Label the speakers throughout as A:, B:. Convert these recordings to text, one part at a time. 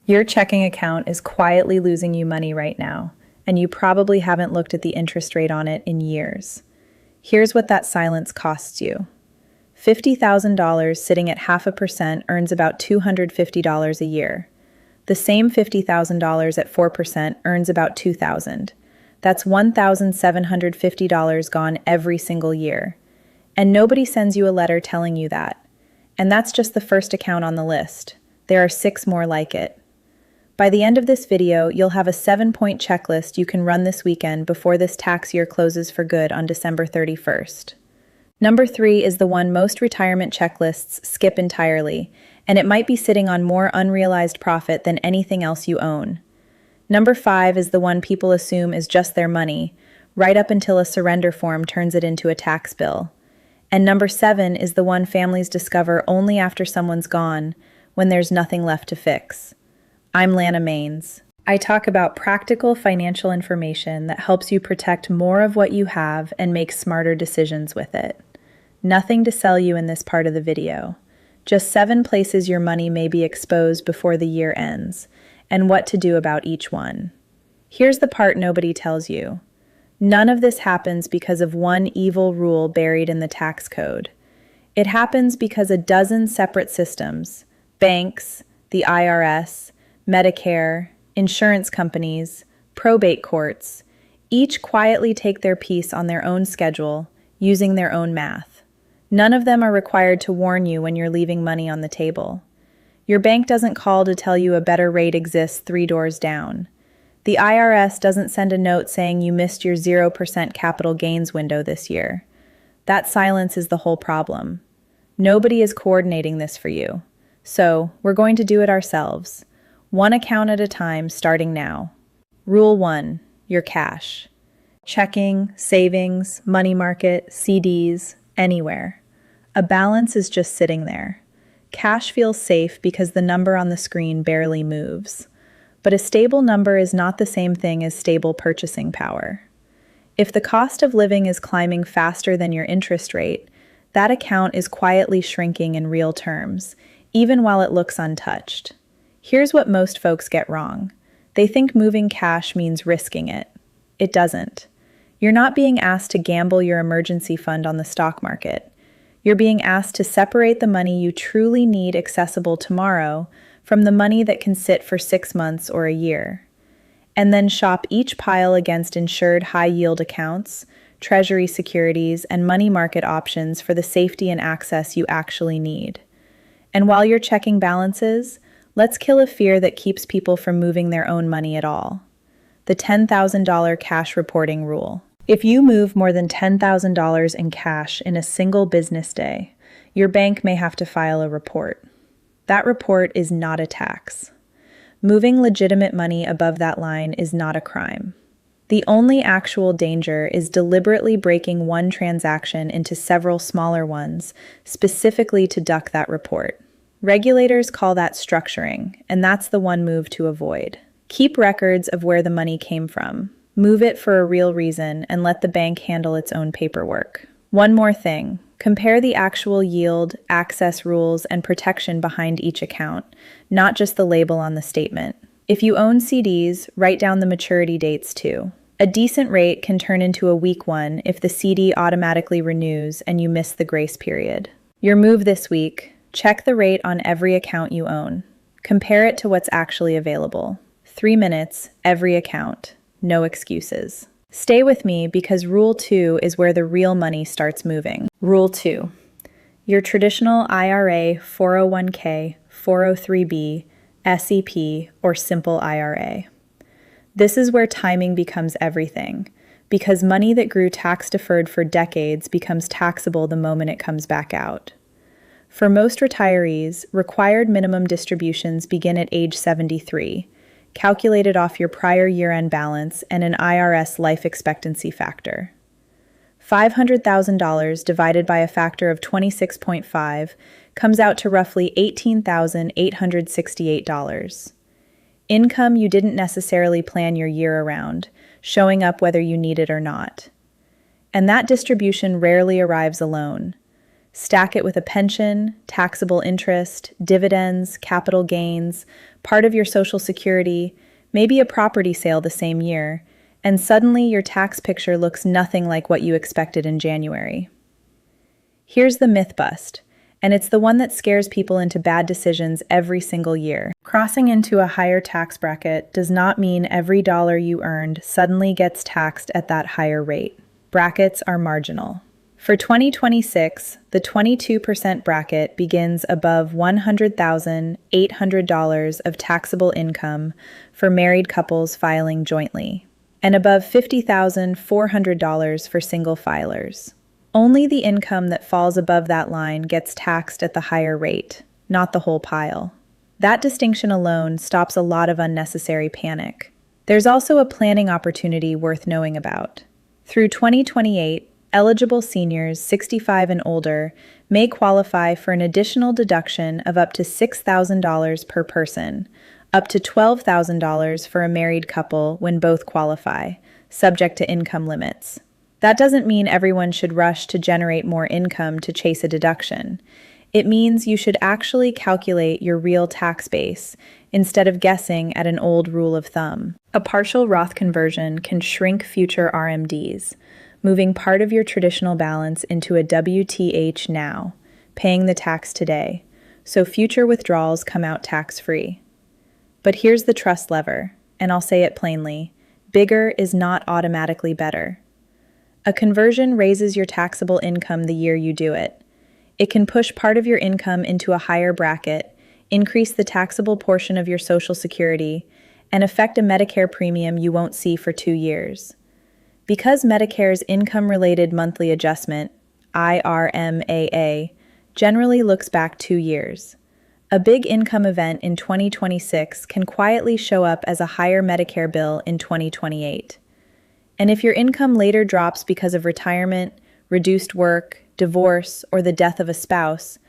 A: Your checking account is quietly losing you money right now, and you probably haven't looked at the interest rate on it in years. Here's what that silence costs you. $50,000 sitting at 0.5% earns about $250 a year. The same $50,000 at 4% earns about $2,000. That's $1,750 gone every single year. And nobody sends you a letter telling you that. And that's just the first account on the list. There are 6 more like it. By the end of this video, you'll have a 7-point checklist you can run this weekend before this tax year closes for good on December 31st. Number 3 is the one most retirement checklists skip entirely, and it might be sitting on more unrealized profit than anything else you own. Number 5 is the one people assume is just their money, right up until a surrender form turns it into a tax bill. And number 7 is the one families discover only after someone's gone, when there's nothing left to fix. I'm Lana Maines. I talk about practical financial information that helps you protect more of what you have and make smarter decisions with it. Nothing to sell you in this part of the video. Just 7 places your money may be exposed before the year ends, and what to do about each one. Here's the part nobody tells you. None of this happens because of one evil rule buried in the tax code. It happens because a dozen separate systems, banks, the IRS, Medicare, insurance companies, probate courts, each quietly take their piece on their own schedule, using their own math. None of them are required to warn you when you're leaving money on the table. Your bank doesn't call to tell you a better rate exists 3 doors down. The IRS doesn't send a note saying you missed your 0% capital gains window this year. That silence is the whole problem. Nobody is coordinating this for you. So, we're going to do it ourselves. One account at a time, starting now. Rule 1, your cash. Checking, savings, money market, CDs, anywhere. A balance is just sitting there. Cash feels safe because the number on the screen barely moves. But a stable number is not the same thing as stable purchasing power. If the cost of living is climbing faster than your interest rate, that account is quietly shrinking in real terms, even while it looks untouched. Here's what most folks get wrong. They think moving cash means risking it. It doesn't. You're not being asked to gamble your emergency fund on the stock market. You're being asked to separate the money you truly need accessible tomorrow from the money that can sit for 6 months or a year. And then shop each pile against insured high-yield accounts, treasury securities, and money market options for the safety and access you actually need. And while you're checking balances, let's kill a fear that keeps people from moving their own money at all. The $10,000 cash reporting rule. If you move more than $10,000 in cash in a single business day, your bank may have to file a report. That report is not a tax. Moving legitimate money above that line is not a crime. The only actual danger is deliberately breaking one transaction into several smaller ones, specifically to duck that report. Regulators call that structuring, and that's the one move to avoid. Keep records of where the money came from. Move it for a real reason and let the bank handle its own paperwork. One more thing. Compare the actual yield, access rules, and protection behind each account, not just the label on the statement. If you own CDs, write down the maturity dates too. A decent rate can turn into a weak one if the CD automatically renews and you miss the grace period. Your move this week. Check the rate on every account you own. Compare it to what's actually available. 3 minutes, every account. No excuses. Stay with me because Rule 2 is where the real money starts moving. Rule 2. Your traditional IRA, 401k, 403b, SEP, or simple IRA. This is where timing becomes everything, because money that grew tax-deferred for decades becomes taxable the moment it comes back out. For most retirees, required minimum distributions begin at age 73, calculated off your prior year-end balance and an IRS life expectancy factor. $500,000 divided by a factor of 26.5 comes out to roughly $18,868. Income you didn't necessarily plan your year around, showing up whether you need it or not. And that distribution rarely arrives alone. Stack it with a pension, taxable interest, dividends, capital gains, part of your Social Security, maybe a property sale the same year, and suddenly your tax picture looks nothing like what you expected in January. Here's the myth bust, and it's the one that scares people into bad decisions every single year. Crossing into a higher tax bracket does not mean every dollar you earned suddenly gets taxed at that higher rate. Brackets are marginal. For 2026, the 22% bracket begins above $100,800 of taxable income for married couples filing jointly, and above $50,400 for single filers. Only the income that falls above that line gets taxed at the higher rate, not the whole pile. That distinction alone stops a lot of unnecessary panic. There's also a planning opportunity worth knowing about. Through 2028, eligible seniors 65 and older may qualify for an additional deduction of up to $6,000 per person, up to $12,000 for a married couple when both qualify, subject to income limits. That doesn't mean everyone should rush to generate more income to chase a deduction. It means you should actually calculate your real tax base instead of guessing at an old rule of thumb. A partial Roth conversion can shrink future RMDs, moving part of your traditional balance into a WTH now, paying the tax today, so future withdrawals come out tax-free. But here's the trust lever, and I'll say it plainly, bigger is not automatically better. A conversion raises your taxable income the year you do it. It can push part of your income into a higher bracket, increase the taxable portion of your Social Security, and affect a Medicare premium you won't see for 2 years. Because Medicare's income-related monthly adjustment, IRMAA, generally looks back 2 years. A big income event in 2026 can quietly show up as a higher Medicare bill in 2028. And if your income later drops because of retirement, reduced work, divorce, or the death of a spouse,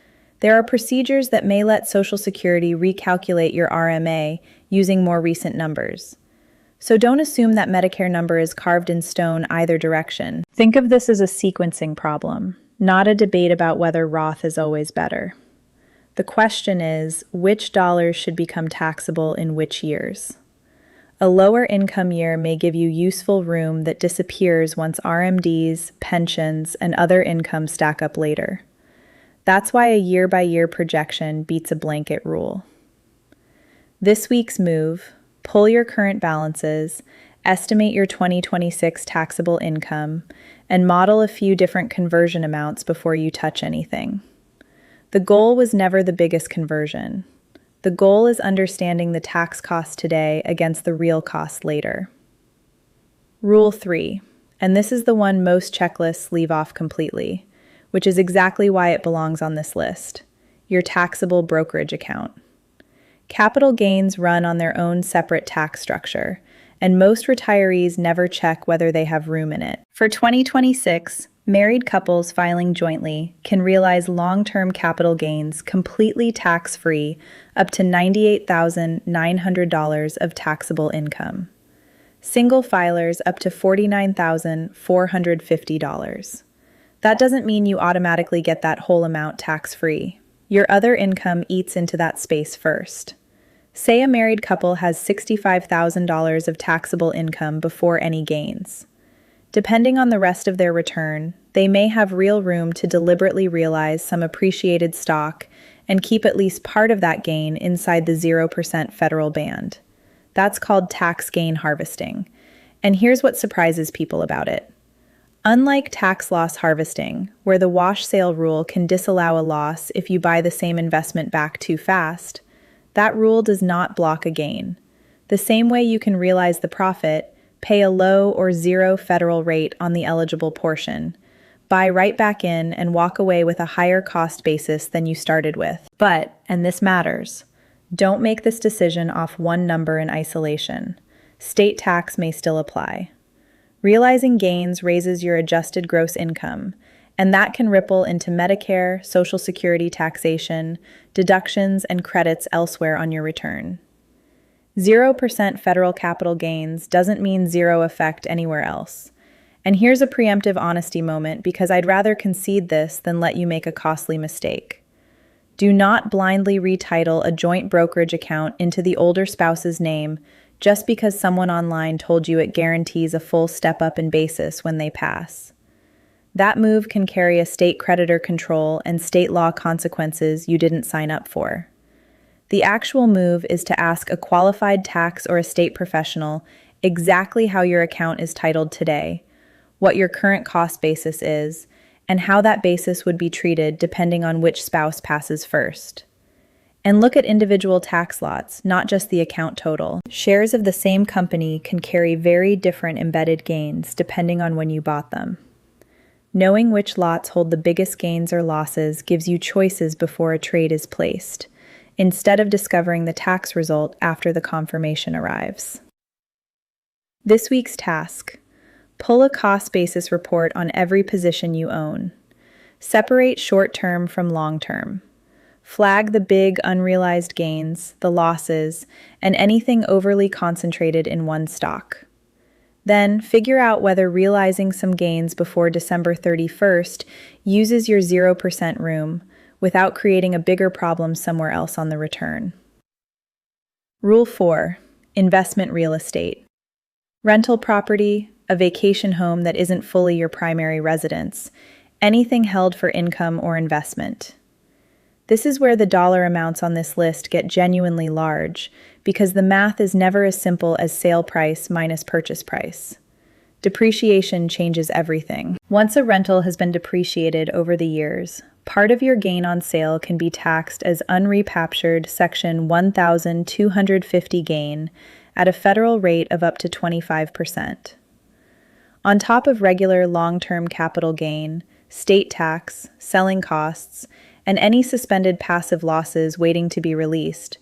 A: there are procedures that may let Social Security recalculate your RMA using more recent numbers. So don't assume that Medicare number is carved in stone either direction. Think of this as a sequencing problem, not a debate about whether Roth is always better. The question is, which dollars should become taxable in which years? A lower income year may give you useful room that disappears once RMDs, pensions, and other income stack up later. That's why a year-by-year projection beats a blanket rule. This week's move: pull your current balances, estimate your 2026 taxable income, and model a few different conversion amounts before you touch anything. The goal was never the biggest conversion. The goal is understanding the tax cost today against the real cost later. Rule 3, and this is the one most checklists leave off completely, which is exactly why it belongs on this list: your taxable brokerage account. Capital gains run on their own separate tax structure, and most retirees never check whether they have room in it. For 2026, married couples filing jointly can realize long-term capital gains completely tax-free up to $98,900 of taxable income. Single filers up to $49,450. That doesn't mean you automatically get that whole amount tax-free. Your other income eats into that space first. Say a married couple has $65,000 of taxable income before any gains. Depending on the rest of their return, they may have real room to deliberately realize some appreciated stock and keep at least part of that gain inside the 0% federal band. That's called tax gain harvesting. And here's what surprises people about it. Unlike tax loss harvesting, where the wash sale rule can disallow a loss if you buy the same investment back too fast, that rule does not block a gain. The same way you can realize the profit, pay a low or zero federal rate on the eligible portion, buy right back in and walk away with a higher cost basis than you started with. But, and this matters, don't make this decision off one number in isolation. State tax may still apply. Realizing gains raises your adjusted gross income, and that can ripple into Medicare, Social Security taxation, deductions, and credits elsewhere on your return. 0% federal capital gains doesn't mean zero effect anywhere else. And here's a preemptive honesty moment because I'd rather concede this than let you make a costly mistake. Do not blindly retitle a joint brokerage account into the older spouse's name just because someone online told you it guarantees a full step up in basis when they pass. That move can carry a state creditor control and state law consequences you didn't sign up for. The actual move is to ask a qualified tax or estate professional exactly how your account is titled today, what your current cost basis is, and how that basis would be treated depending on which spouse passes first. And look at individual tax lots, not just the account total. Shares of the same company can carry very different embedded gains depending on when you bought them. Knowing which lots hold the biggest gains or losses gives you choices before a trade is placed, instead of discovering the tax result after the confirmation arrives. This week's task: pull a cost basis report on every position you own. Separate short-term from long-term. Flag the big unrealized gains, the losses, and anything overly concentrated in one stock. Then, figure out whether realizing some gains before December 31st uses your 0% room without creating a bigger problem somewhere else on the return. Rule 4. Investment real estate. Rental property, a vacation home that isn't fully your primary residence, anything held for income or investment. This is where the dollar amounts on this list get genuinely large, because the math is never as simple as sale price minus purchase price. Depreciation changes everything. Once a rental has been depreciated over the years, part of your gain on sale can be taxed as unrecaptured Section 1250 gain at a federal rate of up to 25%. On top of regular long-term capital gain, state tax, selling costs, and any suspended passive losses waiting to be released,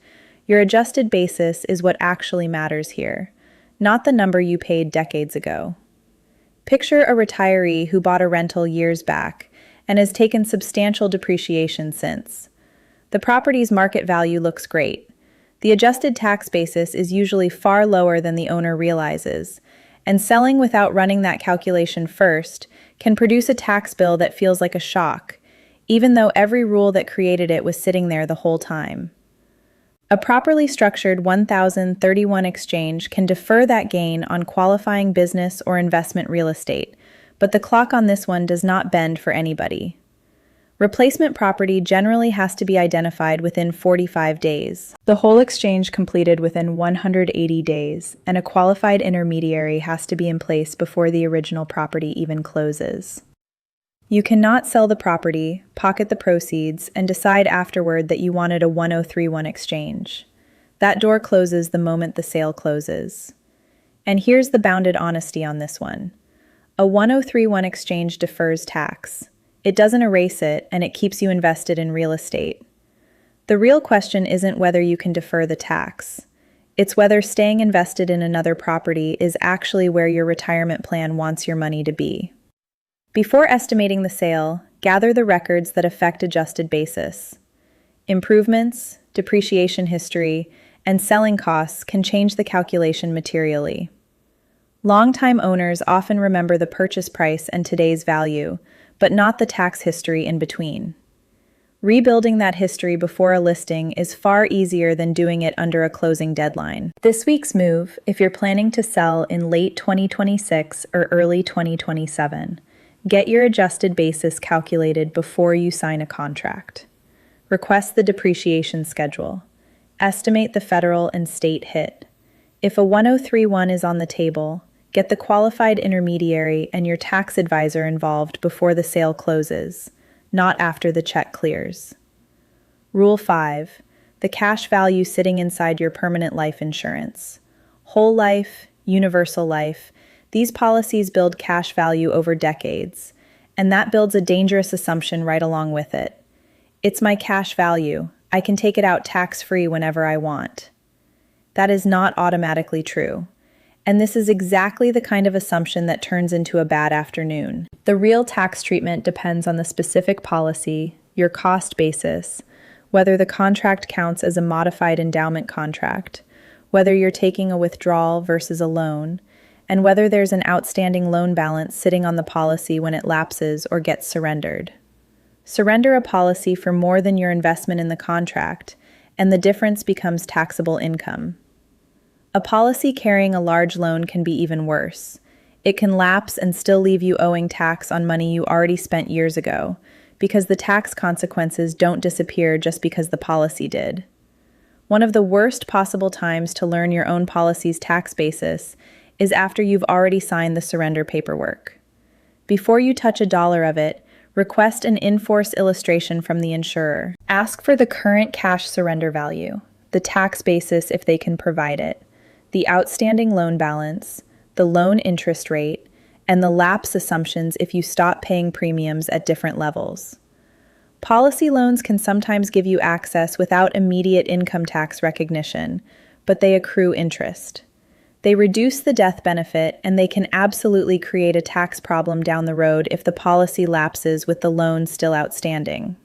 A: your adjusted basis is what actually matters here, not the number you paid decades ago. Picture a retiree who bought a rental years back and has taken substantial depreciation since. The property's market value looks great. The adjusted tax basis is usually far lower than the owner realizes, and selling without running that calculation first can produce a tax bill that feels like a shock, even though every rule that created it was sitting there the whole time. A properly structured 1031 exchange can defer that gain on qualifying business or investment real estate, but the clock on this one does not bend for anybody. Replacement property generally has to be identified within 45 days. The whole exchange completed within 180 days, and a qualified intermediary has to be in place before the original property even closes. You cannot sell the property, pocket the proceeds, and decide afterward that you wanted a 1031 exchange. That door closes the moment the sale closes. And here's the bounded honesty on this one. A 1031 exchange defers tax. It doesn't erase it, and it keeps you invested in real estate. The real question isn't whether you can defer the tax. It's whether staying invested in another property is actually where your retirement plan wants your money to be. Before estimating the sale, gather the records that affect adjusted basis. Improvements, depreciation history, and selling costs can change the calculation materially. Longtime owners often remember the purchase price and today's value, but not the tax history in between. Rebuilding that history before a listing is far easier than doing it under a closing deadline. This week's move, if you're planning to sell in late 2026 or early 2027, get your adjusted basis calculated before you sign a contract. Request the depreciation schedule. Estimate the federal and state hit. If a 1031 is on the table, get the qualified intermediary and your tax advisor involved before the sale closes, not after the check clears. Rule 5. The cash value sitting inside your permanent life insurance. Whole life, universal life, these policies build cash value over decades, and that builds a dangerous assumption right along with it. It's my cash value. I can take it out tax-free whenever I want. That is not automatically true. And this is exactly the kind of assumption that turns into a bad afternoon. The real tax treatment depends on the specific policy, your cost basis, whether the contract counts as a modified endowment contract, whether you're taking a withdrawal versus a loan, and whether there's an outstanding loan balance sitting on the policy when it lapses or gets surrendered. Surrender a policy for more than your investment in the contract, and the difference becomes taxable income. A policy carrying a large loan can be even worse. It can lapse and still leave you owing tax on money you already spent years ago, because the tax consequences don't disappear just because the policy did. One of the worst possible times to learn your own policy's tax basis is after you've already signed the surrender paperwork. Before you touch a dollar of it, request an in-force illustration from the insurer. Ask for the current cash surrender value, the tax basis if they can provide it, the outstanding loan balance, the loan interest rate, and the lapse assumptions if you stop paying premiums at different levels. Policy loans can sometimes give you access without immediate income tax recognition, but they accrue interest. They reduce the death benefit, and they can absolutely create a tax problem down the road if the policy lapses with the loan still outstanding.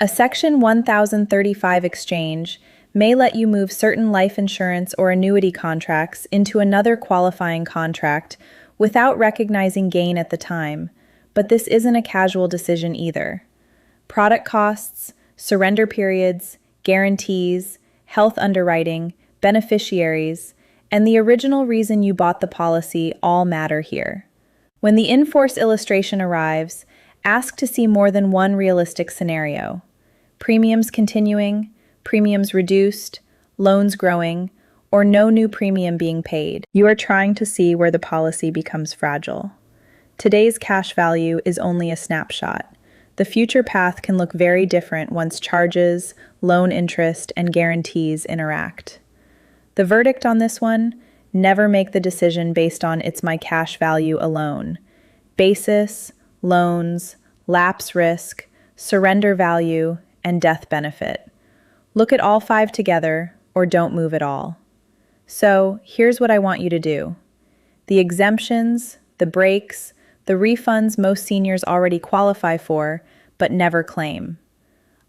A: A Section 1035 exchange may let you move certain life insurance or annuity contracts into another qualifying contract without recognizing gain at the time, but this isn't a casual decision either. Product costs, surrender periods, guarantees, health underwriting, beneficiaries, and the original reason you bought the policy all matter here. When the in-force illustration arrives, ask to see more than one realistic scenario. Premiums continuing, premiums reduced, loans growing, or no new premium being paid. You are trying to see where the policy becomes fragile. Today's cash value is only a snapshot. The future path can look very different once charges, loan interest, and guarantees interact. The verdict on this one: never make the decision based on "it's my cash value" alone. Basis, loans, lapse risk, surrender value, and death benefit. Look at all 5 together, or don't move at all. So, here's what I want you to do. The exemptions, the breaks, the refunds most seniors already qualify for, but never claim.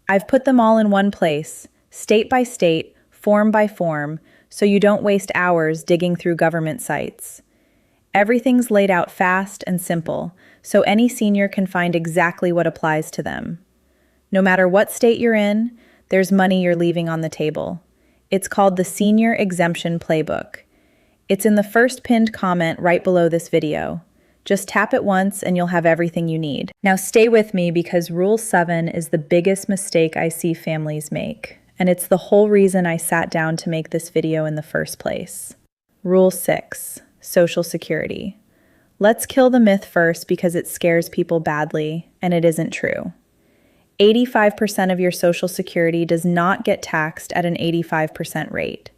A: I've put them all in one place, state by state, form by form, so you don't waste hours digging through government sites. Everything's laid out fast and simple, so any senior can find exactly what applies to them. No matter what state you're in, there's money you're leaving on the table. It's called the Senior Exemption Playbook. It's in the first pinned comment right below this video. Just tap it once and you'll have everything you need. Now stay with me, because Rule 7 is the biggest mistake I see families make, and it's the whole reason I sat down to make this video in the first place. Rule 6, Social Security. Let's kill the myth first, because it scares people badly, and it isn't true. 85% of your Social Security does not get taxed at an 85% rate.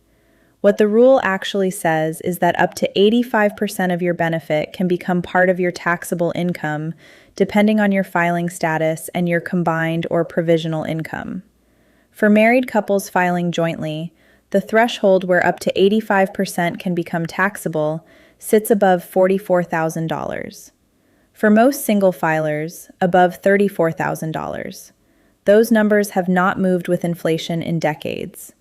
A: What the rule actually says is that up to 85% of your benefit can become part of your taxable income, depending on your filing status and your combined or provisional income. For married couples filing jointly, the threshold where up to 85% can become taxable sits above $44,000. For most single filers, above $34,000. Those numbers have not moved with inflation in decades,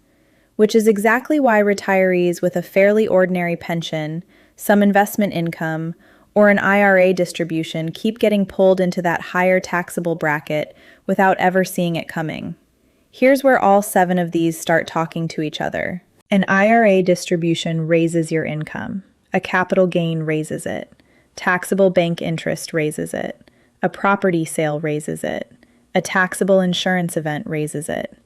A: which is exactly why retirees with a fairly ordinary pension, some investment income, or an IRA distribution keep getting pulled into that higher taxable bracket without ever seeing it coming. Here's where all 7 of these start talking to each other. An IRA distribution raises your income. A capital gain raises it. Taxable bank interest raises it. A property sale raises it. A taxable insurance event raises it.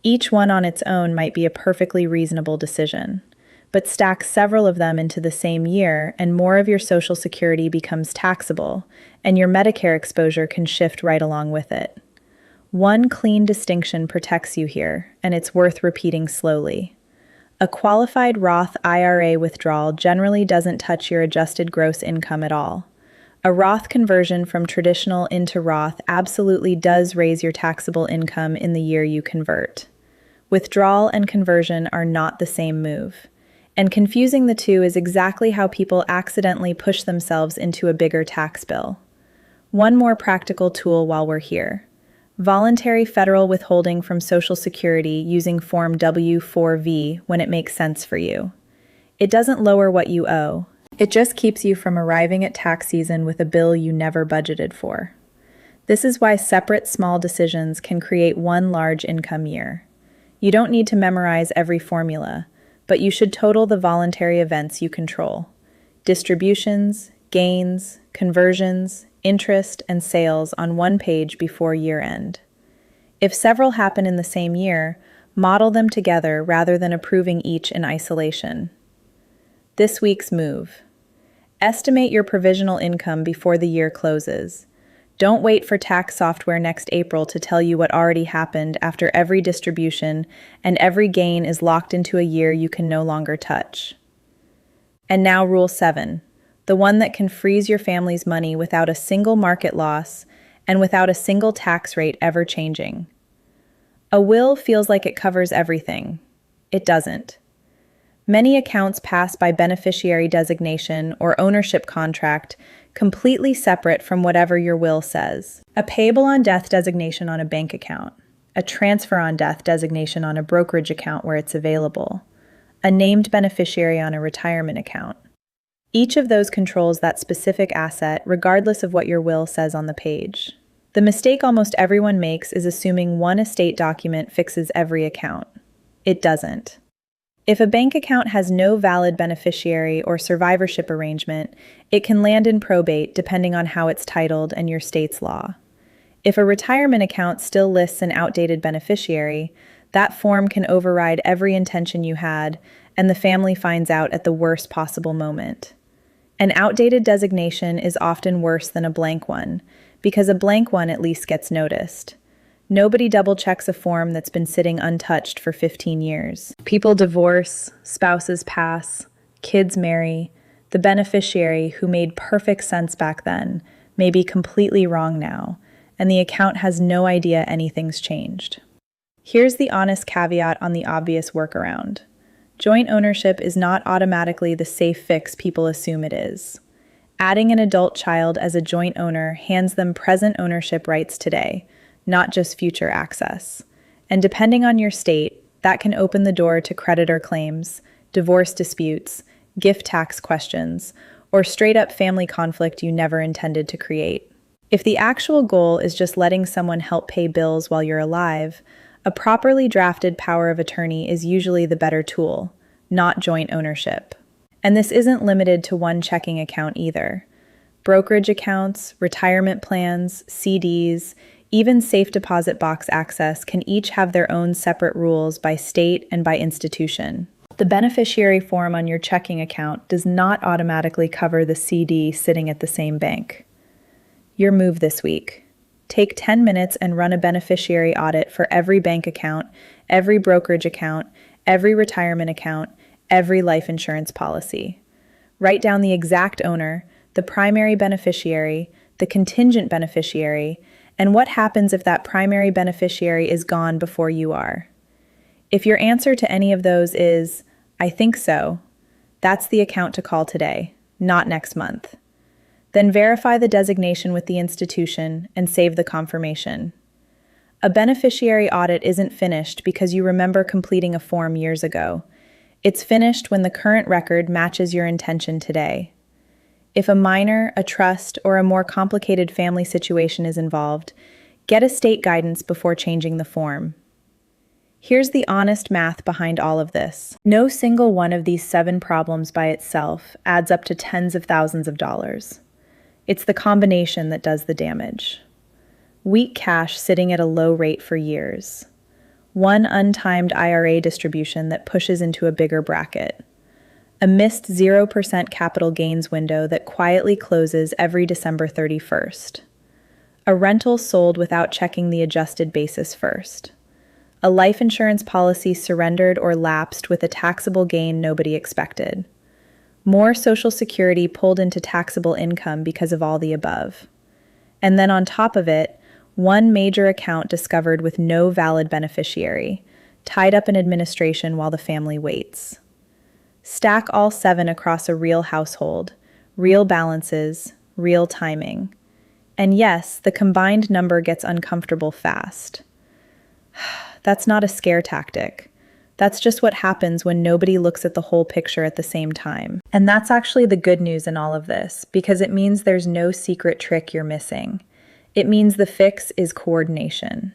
A: Each one on its own might be a perfectly reasonable decision, but stack several of them into the same year and more of your Social Security becomes taxable, and your Medicare exposure can shift right along with it. One clean distinction protects you here, and it's worth repeating slowly. A qualified Roth IRA withdrawal generally doesn't touch your adjusted gross income at all. A Roth conversion from traditional into Roth absolutely does raise your taxable income in the year you convert. Withdrawal and conversion are not the same move, and confusing the two is exactly how people accidentally push themselves into a bigger tax bill. One more practical tool while we're here. Voluntary federal withholding from Social Security using Form W-4V when it makes sense for you. It doesn't lower what you owe. It just keeps you from arriving at tax season with a bill you never budgeted for. This is why separate small decisions can create one large income year. You don't need to memorize every formula, but you should total the voluntary events you control: distributions, gains, conversions, interest, and sales on one page before year end. If several happen in the same year, model them together rather than approving each in isolation. This week's move. Estimate your provisional income before the year closes. Don't wait for tax software next April to tell you what already happened after every distribution and every gain is locked into a year you can no longer touch. And now Rule 7, the one that can freeze your family's money without a single market loss and without a single tax rate ever changing. A will feels like it covers everything. It doesn't. Many accounts pass by beneficiary designation or ownership contract, completely separate from whatever your will says. A payable on death designation on a bank account, a transfer on death designation on a brokerage account where it's available, a named beneficiary on a retirement account. Each of those controls that specific asset regardless of what your will says on the page. The mistake almost everyone makes is assuming one estate document fixes every account. It doesn't. If a bank account has no valid beneficiary or survivorship arrangement, it can land in probate depending on how it's titled and your state's law. If a retirement account still lists an outdated beneficiary, that form can override every intention you had, and the family finds out at the worst possible moment. An outdated designation is often worse than a blank one, because a blank one at least gets noticed. Nobody double-checks a form that's been sitting untouched for 15 years. People divorce, spouses pass, kids marry. The beneficiary, who made perfect sense back then, may be completely wrong now, and the account has no idea anything's changed. Here's the honest caveat on the obvious workaround. Joint ownership is not automatically the safe fix people assume it is. Adding an adult child as a joint owner hands them present ownership rights today, not just future access. And depending on your state, that can open the door to creditor claims, divorce disputes, gift tax questions, or straight-up family conflict you never intended to create. If the actual goal is just letting someone help pay bills while you're alive, a properly drafted power of attorney is usually the better tool, not joint ownership. And this isn't limited to one checking account either. Brokerage accounts, retirement plans, CDs, even safe deposit box access can each have their own separate rules by state and by institution. The beneficiary form on your checking account does not automatically cover the CD sitting at the same bank. Your move this week. Take 10 minutes and run a beneficiary audit for every bank account, every brokerage account, every retirement account, every life insurance policy. Write down the exact owner, the primary beneficiary, the contingent beneficiary, and what happens if that primary beneficiary is gone before you are. If your answer to any of those is, "I think so," that's the account to call today, not next month. Then verify the designation with the institution and save the confirmation. A beneficiary audit isn't finished because you remember completing a form years ago. It's finished when the current record matches your intention today. If a minor, a trust, or a more complicated family situation is involved, get estate guidance before changing the form. Here's the honest math behind all of this. No single one of these 7 problems by itself adds up to tens of thousands of dollars. It's the combination that does the damage. Weak cash sitting at a low rate for years. One untimed IRA distribution that pushes into a bigger bracket. A missed 0% capital gains window that quietly closes every December 31st. A rental sold without checking the adjusted basis first. A life insurance policy surrendered or lapsed with a taxable gain nobody expected. More Social Security pulled into taxable income because of all the above. And then on top of it, one major account discovered with no valid beneficiary, tied up in administration while the family waits. Stack all 7 across a real household, real balances, real timing. And yes, the combined number gets uncomfortable fast. That's not a scare tactic. That's just what happens when nobody looks at the whole picture at the same time. And that's actually the good news in all of this, because it means there's no secret trick you're missing. It means the fix is coordination.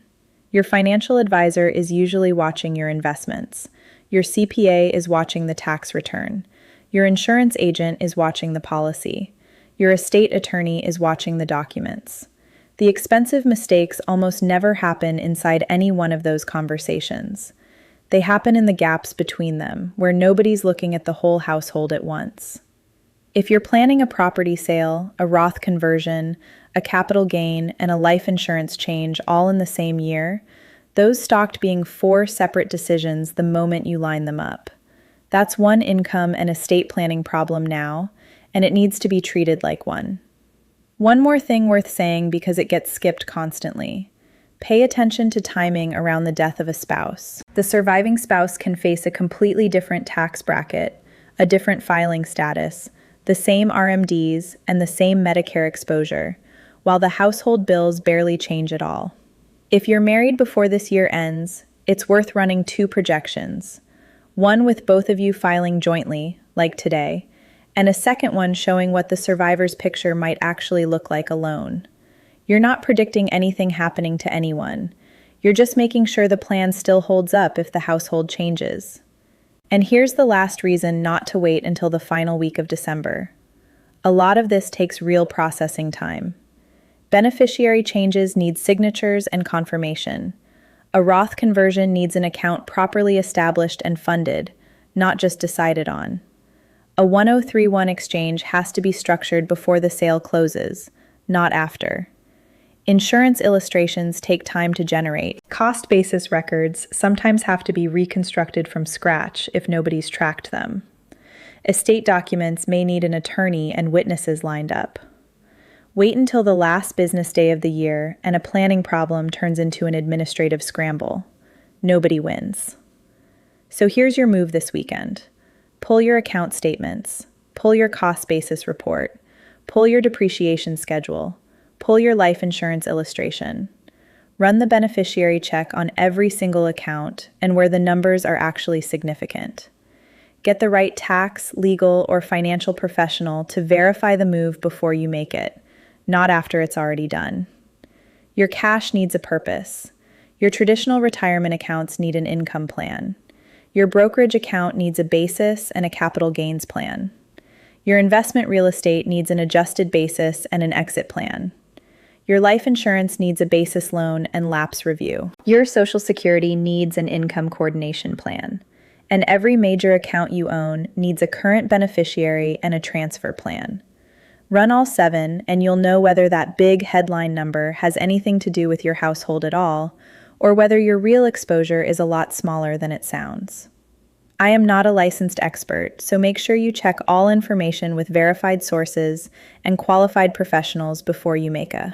A: Your financial advisor is usually watching your investments. Your CPA is watching the tax return. Your insurance agent is watching the policy. Your estate attorney is watching the documents. The expensive mistakes almost never happen inside any one of those conversations. They happen in the gaps between them, where nobody's looking at the whole household at once. If you're planning a property sale, a Roth conversion, a capital gain, and a life insurance change all in the same year, those stopped being 4 separate decisions the moment you line them up. That's one income and estate planning problem now, and it needs to be treated like one. One more thing worth saying because it gets skipped constantly. Pay attention to timing around the death of a spouse. The surviving spouse can face a completely different tax bracket, a different filing status, the same RMDs, and the same Medicare exposure, while the household bills barely change at all. If you're married before this year ends, it's worth running 2 projections. One with both of you filing jointly, like today, and a second one showing what the survivor's picture might actually look like alone. You're not predicting anything happening to anyone. You're just making sure the plan still holds up if the household changes. And here's the last reason not to wait until the final week of December. A lot of this takes real processing time. Beneficiary changes need signatures and confirmation. A Roth conversion needs an account properly established and funded, not just decided on. A 1031 exchange has to be structured before the sale closes, not after. Insurance illustrations take time to generate. Cost basis records sometimes have to be reconstructed from scratch if nobody's tracked them. Estate documents may need an attorney and witnesses lined up. Wait until the last business day of the year and a planning problem turns into an administrative scramble. Nobody wins. So here's your move this weekend. Pull your account statements. Pull your cost basis report. Pull your depreciation schedule. Pull your life insurance illustration. Run the beneficiary check on every single account and where the numbers are actually significant. Get the right tax, legal, or financial professional to verify the move before you make it, not after it's already done. Your cash needs a purpose. Your traditional retirement accounts need an income plan. Your brokerage account needs a basis and a capital gains plan. Your investment real estate needs an adjusted basis and an exit plan. Your life insurance needs a basis loan and lapse review. Your Social Security needs an income coordination plan. And every major account you own needs a current beneficiary and a transfer plan. Run all 7 and you'll know whether that big headline number has anything to do with your household at all, or whether your real exposure is a lot smaller than it sounds. I am not a licensed expert, so make sure you check all information with verified sources and qualified professionals before you make a